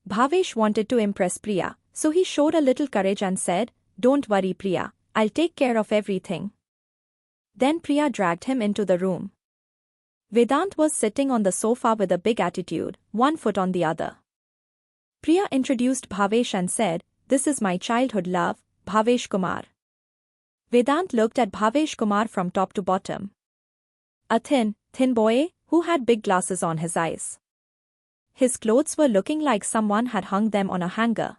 Bhavesh wanted to impress Priya, so he showed a little courage and said, "Don't worry Priya, I'll take care of everything." Then Priya dragged him into the room. Vedant was sitting on the sofa with a big attitude, one foot on the other. Priya introduced Bhavesh and said, "This is my childhood love, Bhavesh Kumar." Vedant looked at Bhavesh Kumar from top to bottom. A thin boy, who had big glasses on his eyes. His clothes were looking like someone had hung them on a hanger.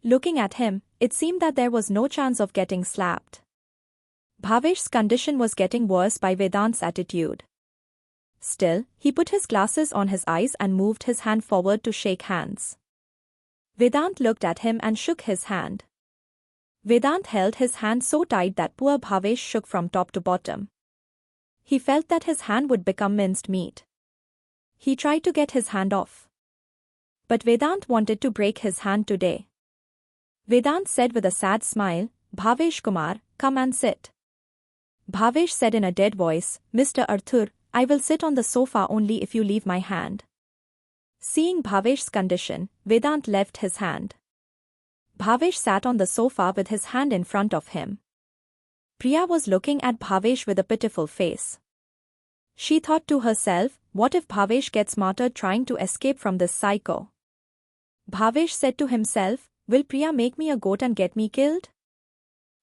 Looking at him, it seemed that there was no chance of getting slapped. Bhavesh's condition was getting worse by Vedant's attitude. Still, he put his glasses on his eyes and moved his hand forward to shake hands. Vedant looked at him and shook his hand. Vedant held his hand so tight that poor Bhavesh shook from top to bottom. He felt that his hand would become minced meat. He tried to get his hand off. But Vedant wanted to break his hand today. Vedant said with a sad smile, "Bhavesh Kumar, come and sit." Bhavesh said in a dead voice, "Mr. Arthur, I will sit on the sofa only if you leave my hand." Seeing Bhavesh's condition, Vedant left his hand. Bhavesh sat on the sofa with his hand in front of him. Priya was looking at Bhavesh with a pitiful face. She thought to herself, what if Bhavesh gets martyred trying to escape from this psycho? Bhavesh said to himself, will Priya make me a goat and get me killed?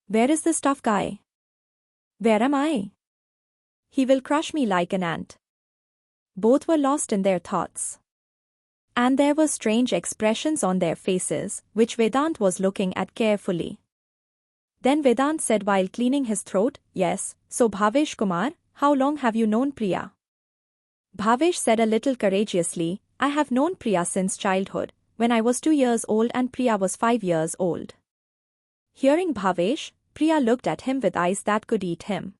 Where is this tough guy? Where am I? He will crush me like an ant. Both were lost in their thoughts. And there were strange expressions on their faces, which Vedant was looking at carefully. Then Vedant said while cleaning his throat, "Yes, so Bhavesh Kumar, how long have you known Priya?" Bhavesh said a little courageously, "I have known Priya since childhood, when I was 2 years old and Priya was 5 years old." Hearing Bhavesh, Priya looked at him with eyes that could eat him.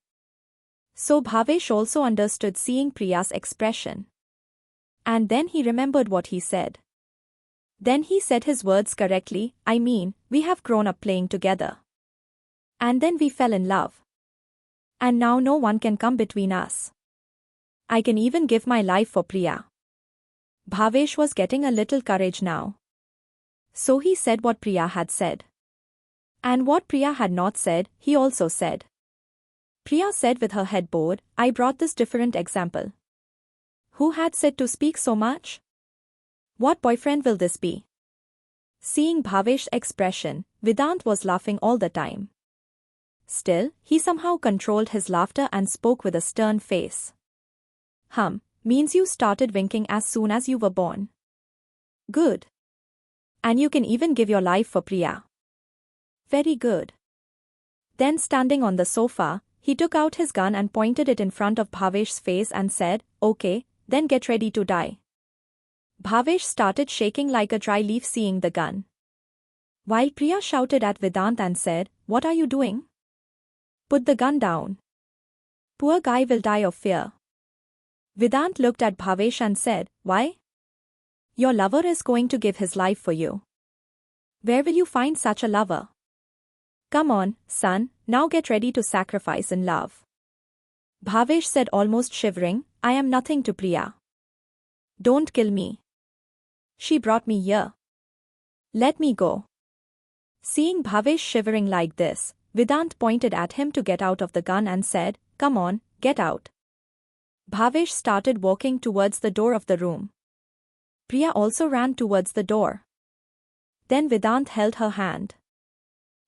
So Bhavesh also understood seeing Priya's expression. And then he remembered what he said. Then he said his words correctly, "I mean, we have grown up playing together. And then we fell in love. And now no one can come between us. I can even give my life for Priya." Bhavesh was getting a little courage now. So he said what Priya had said. And what Priya had not said, he also said. Priya said with her head bowed, "I brought this different example. Who had said to speak so much? What boyfriend will this be?" Seeing Bhavesh's expression, Vedant was laughing all the time. Still, he somehow controlled his laughter and spoke with a stern face. Means you started winking as soon as you were born. Good. And you can even give your life for Priya. Very good. Then standing on the sofa, he took out his gun and pointed it in front of Bhavesh's face and said, "Okay, then get ready to die." Bhavesh started shaking like a dry leaf seeing the gun. While Priya shouted at Vedant and said, "What are you doing? Put the gun down. Poor guy will die of fear." Vedant looked at Bhavesh and said, "Why? Your lover is going to give his life for you. Where will you find such a lover? Come on, son, now get ready to sacrifice in love." Bhavesh said almost shivering, "I am nothing to Priya. Don't kill me. She brought me here. Let me go." Seeing Bhavesh shivering like this, Vedant pointed at him to get out of the gun and said, "Come on, get out." Bhavesh started walking towards the door of the room. Priya also ran towards the door. Then Vedant held her hand.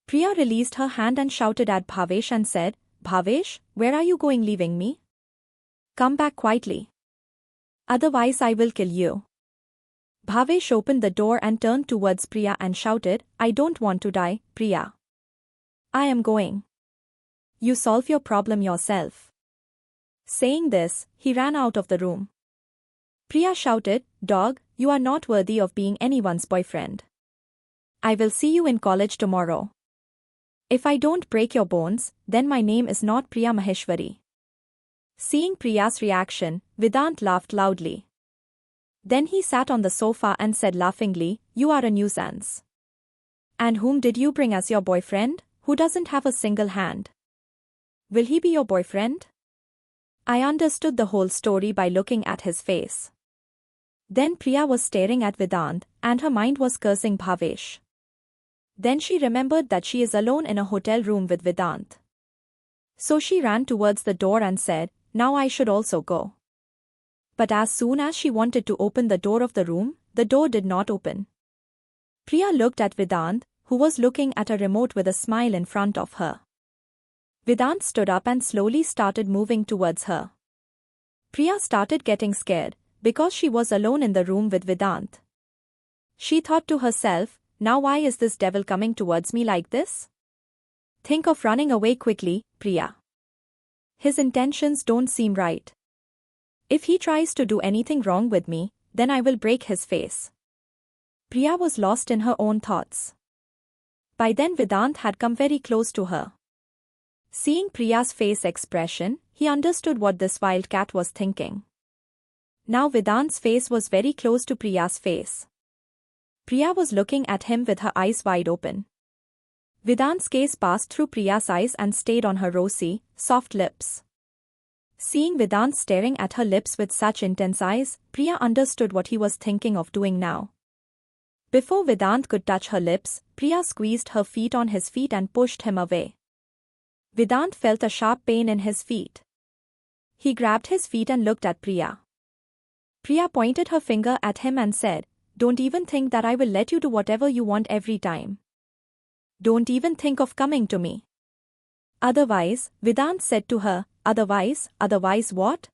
Priya released her hand and shouted at Bhavesh and said, "Bhavesh, where are you going leaving me? Come back quietly. Otherwise I will kill you." Bhavesh opened the door and turned towards Priya and shouted, "I don't want to die, Priya. I am going. You solve your problem yourself." Saying this, he ran out of the room. Priya shouted, "Dog, you are not worthy of being anyone's boyfriend. I will see you in college tomorrow. If I don't break your bones, then my name is not Priya Maheshwari." Seeing Priya's reaction, Vedant laughed loudly. Then he sat on the sofa and said laughingly, "You are a nuisance. And whom did you bring as your boyfriend, who doesn't have a single hand? Will he be your boyfriend?" I understood the whole story by looking at his face. Then Priya was staring at Vedant, and her mind was cursing Bhavesh. Then she remembered that she is alone in a hotel room with Vedant. So she ran towards the door and said, "Now I should also go." But as soon as she wanted to open the door of the room, the door did not open. Priya looked at Vedant, who was looking at a remote with a smile in front of her. Vedant stood up and slowly started moving towards her. Priya started getting scared, because she was alone in the room with Vedant. She thought to herself, now why is this devil coming towards me like this? Think of running away quickly, Priya. His intentions don't seem right. If he tries to do anything wrong with me, then I will break his face. Priya was lost in her own thoughts. By then Vedant had come very close to her. Seeing Priya's face expression, he understood what this wild cat was thinking. Now Vedant's face was very close to Priya's face. Priya was looking at him with her eyes wide open. Vedant's gaze passed through Priya's eyes and stayed on her rosy, soft lips. Seeing Vedant staring at her lips with such intense eyes, Priya understood what he was thinking of doing now. Before Vedant could touch her lips, Priya squeezed her feet on his feet and pushed him away. Vedant felt a sharp pain in his feet. He grabbed his feet and looked at Priya. Priya pointed her finger at him and said, "Don't even think that I will let you do whatever you want every time. Don't even think of coming to me." "Otherwise," Vedant said to her, otherwise what?"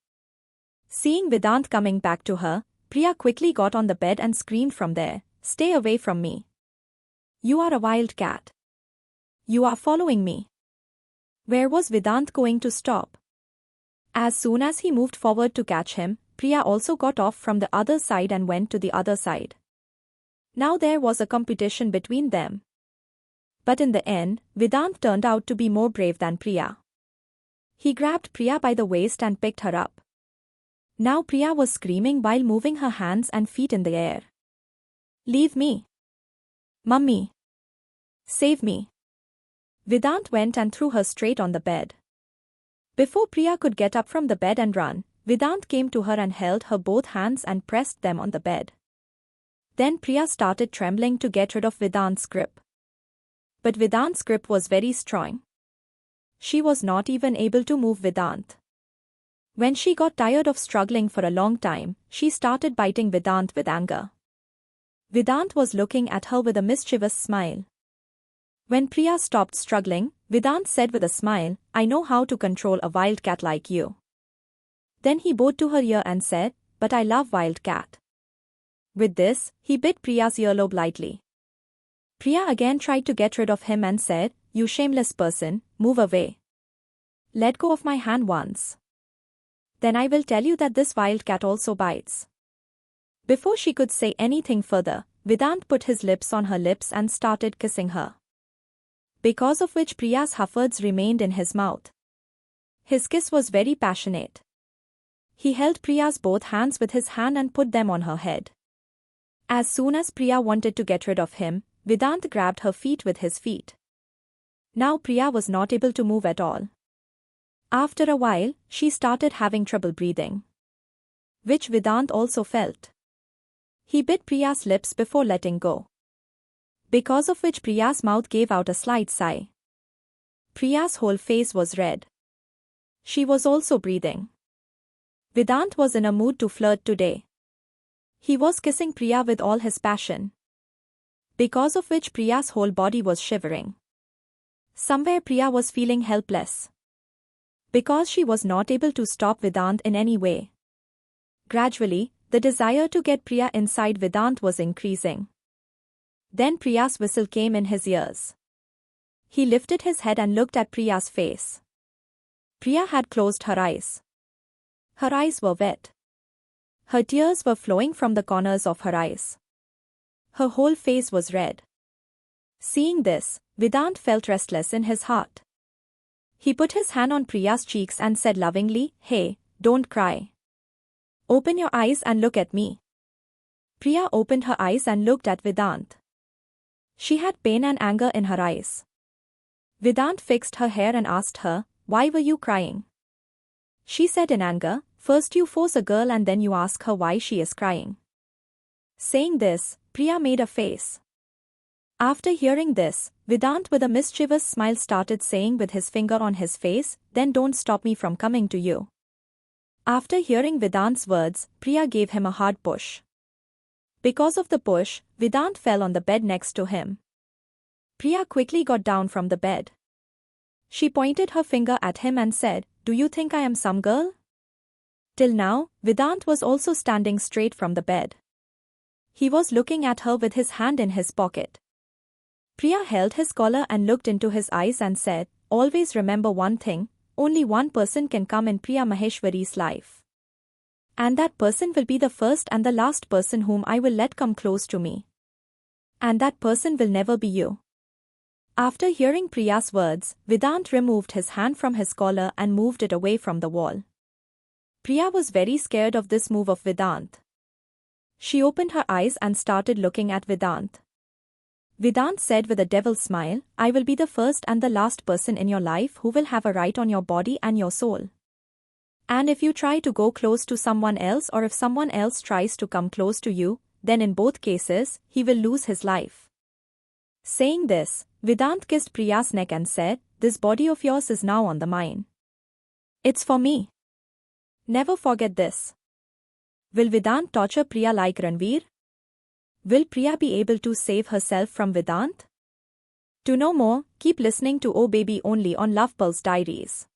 Seeing Vedant coming back to her, Priya quickly got on the bed and screamed from there, "Stay away from me. You are a wild cat. You are following me." Where was Vedant going to stop? As soon as he moved forward to catch him, Priya also got off from the other side and went to the other side. Now there was a competition between them. But in the end, Vedant turned out to be more brave than Priya. He grabbed Priya by the waist and picked her up. Now Priya was screaming while moving her hands and feet in the air. "Leave me! Mummy! Save me!" Vedant went and threw her straight on the bed. Before Priya could get up from the bed and run, Vedant came to her and held her both hands and pressed them on the bed. Then Priya started trembling to get rid of Vedant's grip. But Vedant's grip was very strong. She was not even able to move Vedant. When she got tired of struggling for a long time, she started biting Vedant with anger. Vedant was looking at her with a mischievous smile. When Priya stopped struggling, Vedant said with a smile, "I know how to control a wild cat like you." Then he bowed to her ear and said, "But I love wild cat." With this, he bit Priya's earlobe lightly. Priya again tried to get rid of him and said, "You shameless person, move away. Let go of my hand once. Then I will tell you that this wild cat also bites." Before she could say anything further, Vedant put his lips on her lips and started kissing her. Because of which Priya's huffards remained in his mouth. His kiss was very passionate. He held Priya's both hands with his hand and put them on her head. As soon as Priya wanted to get rid of him, Vedant grabbed her feet with his feet. Now Priya was not able to move at all. After a while, she started having trouble breathing, which Vedant also felt. He bit Priya's lips before letting go. Because of which Priya's mouth gave out a slight sigh. Priya's whole face was red. She was also breathing. Vedant was in a mood to flirt today. He was kissing Priya with all his passion. Because of which Priya's whole body was shivering. Somewhere Priya was feeling helpless. Because she was not able to stop Vedant in any way. Gradually, the desire to get Priya inside Vedant was increasing. Then Priya's whistle came in his ears. He lifted his head and looked at Priya's face. Priya had closed her eyes. Her eyes were wet. Her tears were flowing from the corners of her eyes. Her whole face was red. Seeing this, Vedant felt restless in his heart. He put his hand on Priya's cheeks and said lovingly, "Hey, don't cry. Open your eyes and look at me." Priya opened her eyes and looked at Vedant. She had pain and anger in her eyes. Vedant fixed her hair and asked her, "Why were you crying?" She said in anger, "First you force a girl and then you ask her why she is crying." Saying this, Priya made a face. After hearing this, Vedant with a mischievous smile started saying with his finger on his face, "Then don't stop me from coming to you." After hearing Vedant's words, Priya gave him a hard push. Because of the push, Vedant fell on the bed next to him. Priya quickly got down from the bed. She pointed her finger at him and said, "Do you think I am some girl?" Till now, Vedant was also standing straight from the bed. He was looking at her with his hand in his pocket. Priya held his collar and looked into his eyes and said, "Always remember one thing, only one person can come in Priya Maheshwari's life. And that person will be the first and the last person whom I will let come close to me. And that person will never be you." After hearing Priya's words, Vedant removed his hand from his collar and moved it away from the wall. Priya was very scared of this move of Vedant. She opened her eyes and started looking at Vedant. Vedant said with a devil's smile, "I will be the first and the last person in your life who will have a right on your body and your soul. And if you try to go close to someone else or if someone else tries to come close to you, then in both cases, he will lose his life." Saying this, Vedant kissed Priya's neck and said, "This body of yours is now on the mine. It's for me. Never forget this." Will Vedant torture Priya like Ranvir? Will Priya be able to save herself from Vedant? To know more, keep listening to Oh Baby only on Love Pulse Diaries.